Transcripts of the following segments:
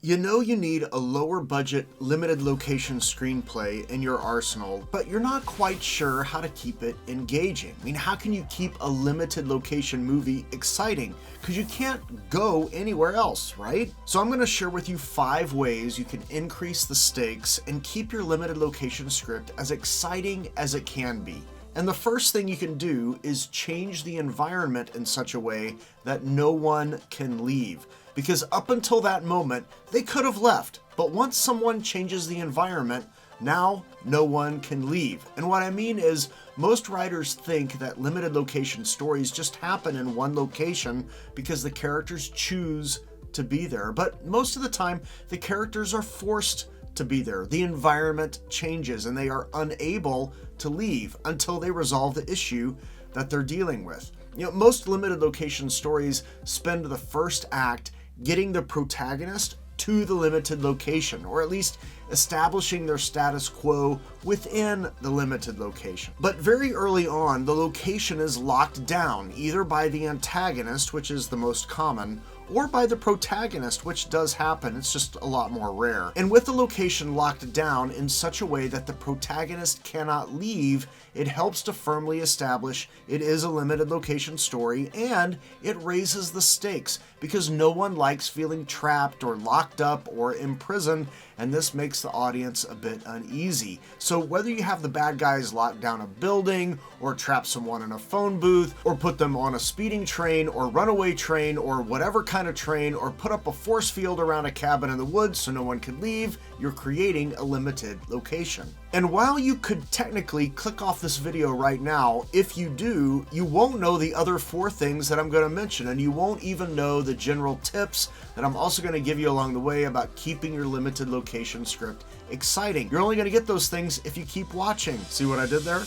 You know you need a lower budget, limited location screenplay in your arsenal, but you're not quite sure how to keep it engaging. I mean, how can you keep a limited location movie exciting? Because you can't go anywhere else, right? So I'm going to share with you 5 ways you can increase the stakes and keep your limited location script as exciting as it can be. And the first thing you can do is change the environment in such a way that no one can leave. Because up until that moment, they could have left. But once someone changes the environment, now no one can leave. And what I mean is, most writers think that limited location stories just happen in one location because the characters choose to be there. But most of the time, the characters are forced to be there. The environment changes and they are unable to leave until they resolve the issue that they're dealing with. You know, most limited location stories spend the first act getting the protagonist to the limited location, or at least establishing their status quo within the limited location. But very early on, the location is locked down, either by the antagonist, which is the most common, or by the protagonist, which does happen. It's just a lot more rare. And with the location locked down in such a way that the protagonist cannot leave, it helps to firmly establish it is a limited location story, and it raises the stakes because no one likes feeling trapped or locked up or imprisoned, and this makes the audience a bit uneasy. So whether you have the bad guys lock down a building, or trap someone in a phone booth, or put them on a speeding train or runaway train or whatever kind of train, or put up a force field around a cabin in the woods so no one can leave, you're creating a limited location. And while you could technically click off this video right now, if you do, you won't know the other 4 things that I'm going to mention, and you won't even know the general tips that I'm also going to give you along the way about keeping your limited location script exciting. You're only going to get those things if you keep watching. See what I did there?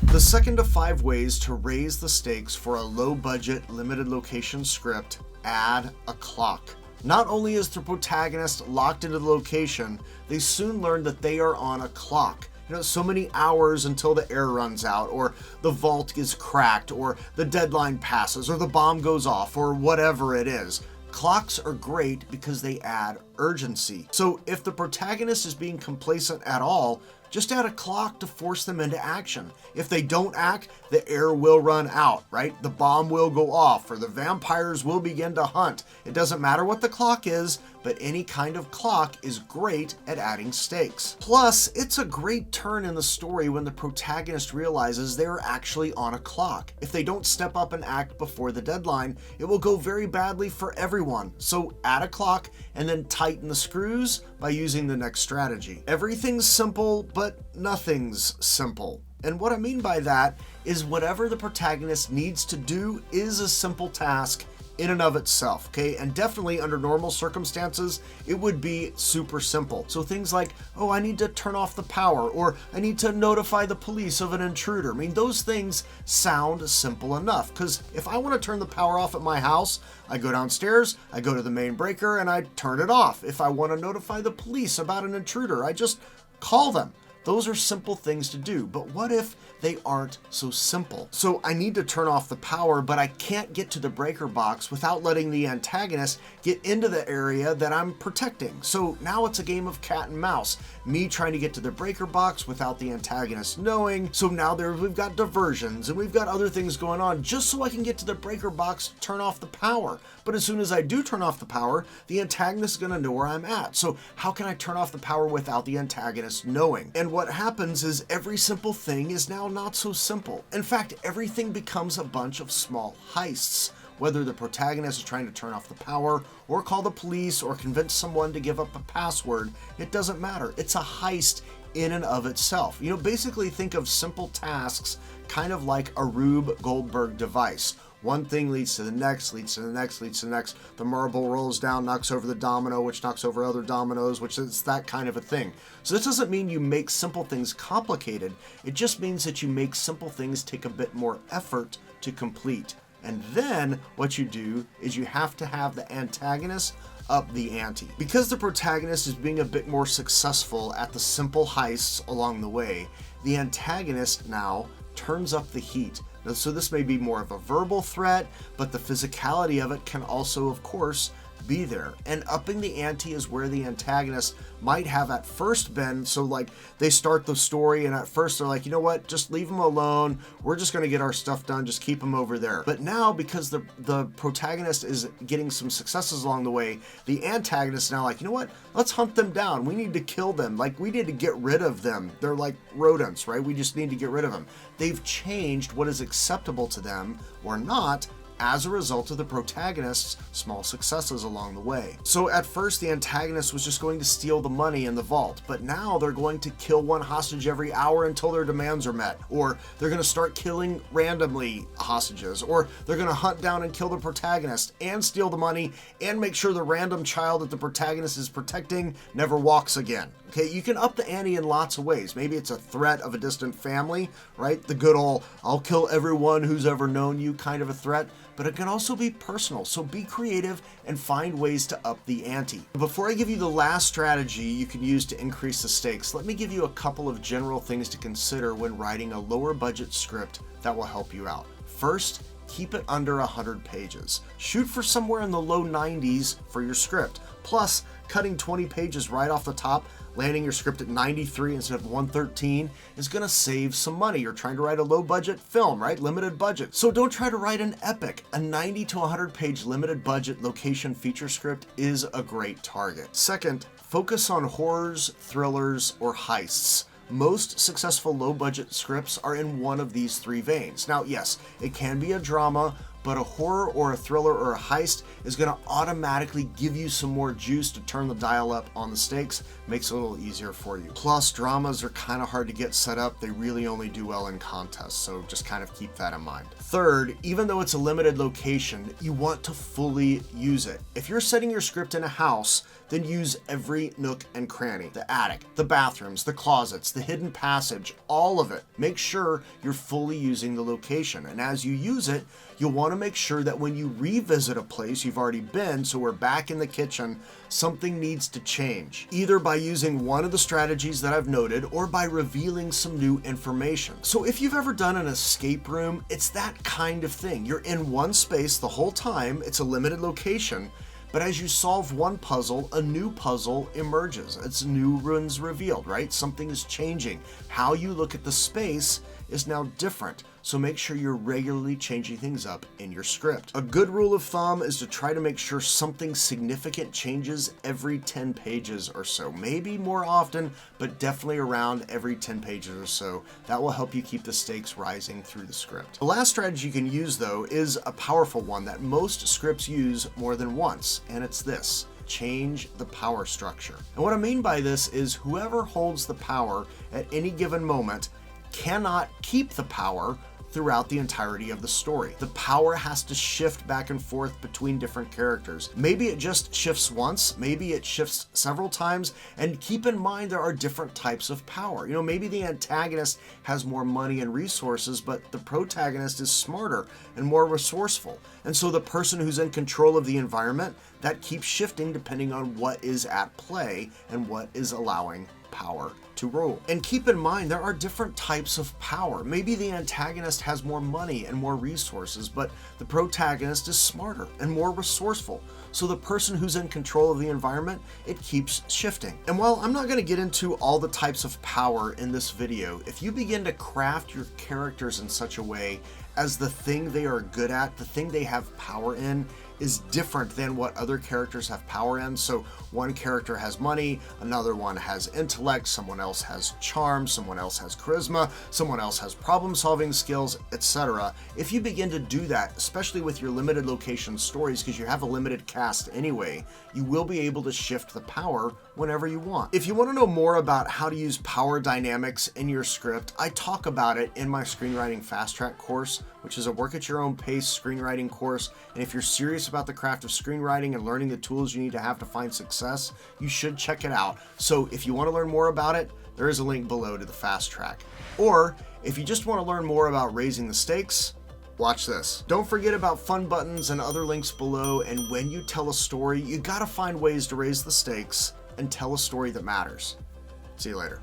The second of 5 ways to raise the stakes for a low-budget, limited location script: add a clock. Not only is the protagonist locked into the location, they soon learn that they are on a clock. You know, so many hours until the air runs out, or the vault is cracked, or the deadline passes, or the bomb goes off, or whatever it is. Clocks are great because they add urgency. So if the protagonist is being complacent at all, just add a clock to force them into action. If they don't act, the air will run out, right? The bomb will go off, or the vampires will begin to hunt. It doesn't matter what the clock is, but any kind of clock is great at adding stakes. Plus, it's a great turn in the story when the protagonist realizes they're actually on a clock. If they don't step up and act before the deadline, it will go very badly for everyone. So add a clock and then tighten the screws by using the next strategy. Everything's simple, but nothing's simple. And what I mean by that is whatever the protagonist needs to do is a simple task in and of itself, okay? And definitely under normal circumstances, it would be super simple. So things like, oh, I need to turn off the power, or I need to notify the police of an intruder. I mean, those things sound simple enough, because if I want to turn the power off at my house, I go downstairs, I go to the main breaker, and I turn it off. If I want to notify the police about an intruder, I just call them. Those are simple things to do, but what if they aren't so simple? So I need to turn off the power, but I can't get to the breaker box without letting the antagonist get into the area that I'm protecting. So now it's a game of cat and mouse. Me trying to get to the breaker box without the antagonist knowing. So now we've got diversions and we've got other things going on just so I can get to the breaker box to turn off the power. But as soon as I do turn off the power, the antagonist is going to know where I'm at. So how can I turn off the power without the antagonist knowing? And what happens is every simple thing is now not so simple. In fact, everything becomes a bunch of small heists. Whether the protagonist is trying to turn off the power, or call the police, or convince someone to give up a password, it doesn't matter. It's a heist in and of itself. You know, basically think of simple tasks kind of like a Rube Goldberg device. One thing leads to the next, leads to the next, leads to the next. The marble rolls down, knocks over the domino, which knocks over other dominoes, which is that kind of a thing. So this doesn't mean you make simple things complicated. It just means that you make simple things take a bit more effort to complete. And then what you do is you have to have the antagonist up the ante. Because the protagonist is being a bit more successful at the simple heists along the way, the antagonist now turns up the heat. Now, so this may be more of a verbal threat, but the physicality of it can also, of course, be there. And upping the ante is where the antagonist might have at first been. So like they start the story and at first they're like, you know what, just leave them alone. We're just going to get our stuff done. Just keep them over there. But now, because the protagonist is getting some successes along the way, the antagonist is now like, you know what, let's hunt them down. We need to kill them. Like, we need to get rid of them. They're like rodents, right? We just need to get rid of them. They've changed what is acceptable to them or not as a result of the protagonist's small successes along the way. So at first the antagonist was just going to steal the money in the vault, but now they're going to kill one hostage every hour until their demands are met, or they're going to start killing randomly hostages, or they're going to hunt down and kill the protagonist and steal the money and make sure the random child that the protagonist is protecting never walks again. Okay, you can up the ante in lots of ways. Maybe it's a threat of a distant family, right? The good old, I'll kill everyone who's ever known you kind of a threat, but it can also be personal. So be creative and find ways to up the ante. Before I give you the last strategy you can use to increase the stakes, let me give you a couple of general things to consider when writing a lower budget script that will help you out. First, keep it under 100 pages. Shoot for somewhere in the low 90s for your script. Plus, cutting 20 pages right off the top, landing your script at 93 instead of 113 is going to save some money. You're trying to write a low budget film, right? Limited budget. So don't try to write an epic. A 90 to 100 page limited budget location feature script is a great target. Second, focus on horrors, thrillers, or heists. Most successful low budget scripts are in one of these three veins. Now, yes, it can be a drama, but a horror or a thriller or a heist is going to automatically give you some more juice to turn the dial up on the stakes, makes it a little easier for you. Plus, dramas are kind of hard to get set up. They really only do well in contests, so just kind of keep that in mind. Third, even though it's a limited location, you want to fully use it. If you're setting your script in a house, then use every nook and cranny. The attic, the bathrooms, the closets, the hidden passage, all of it. Make sure you're fully using the location. And as you use it, you'll want to make sure that when you revisit a place you've already been, so we're back in the kitchen, something needs to change. Either by using one of the strategies that I've noted or by revealing some new information. So if you've ever done an escape room, it's that kind of thing. You're in one space the whole time, it's a limited location, but as you solve one puzzle, a new puzzle emerges. It's new runes revealed, right? Something is changing. How you look at the space is now different. So make sure you're regularly changing things up in your script. A good rule of thumb is to try to make sure something significant changes every 10 pages or so. Maybe more often, but definitely around every 10 pages or so. That will help you keep the stakes rising through the script. The last strategy you can use, though, is a powerful one that most scripts use more than once, and it's this: change the power structure. And what I mean by this is whoever holds the power at any given moment cannot keep the power throughout the entirety of the story. The power has to shift back and forth between different characters. Maybe it just shifts once, maybe it shifts several times, and keep in mind there are different types of power. You know, maybe the antagonist has more money and resources, but the protagonist is smarter and more resourceful. And so the person who's in control of the environment, that keeps shifting depending on what is at play and what is allowing power to rule. And keep in mind, there are different types of power. Maybe the antagonist has more money and more resources, but the protagonist is smarter and more resourceful. So the person who's in control of the environment, it keeps shifting. And while I'm not going to get into all the types of power in this video, if you begin to craft your characters in such a way as the thing they are good at, the thing they have power in, is different than what other characters have power in. So one character has money, another one has intellect, someone else has charm, someone else has charisma, someone else has problem-solving skills, etc. If you begin to do that, especially with your limited location stories, because you have a limited cast anyway, you will be able to shift the power whenever you want. If you want to know more about how to use power dynamics in your script, I talk about it in my Screenwriting Fast Track course, which is a work-at-your-own-pace screenwriting course. And if you're serious about the craft of screenwriting and learning the tools you need to have to find success, you should check it out. So if you want to learn more about it, there is a link below to the Fast Track. Or if you just want to learn more about raising the stakes, watch this. Don't forget about fun buttons and other links below. And when you tell a story, you gotta find ways to raise the stakes and tell a story that matters. See you later.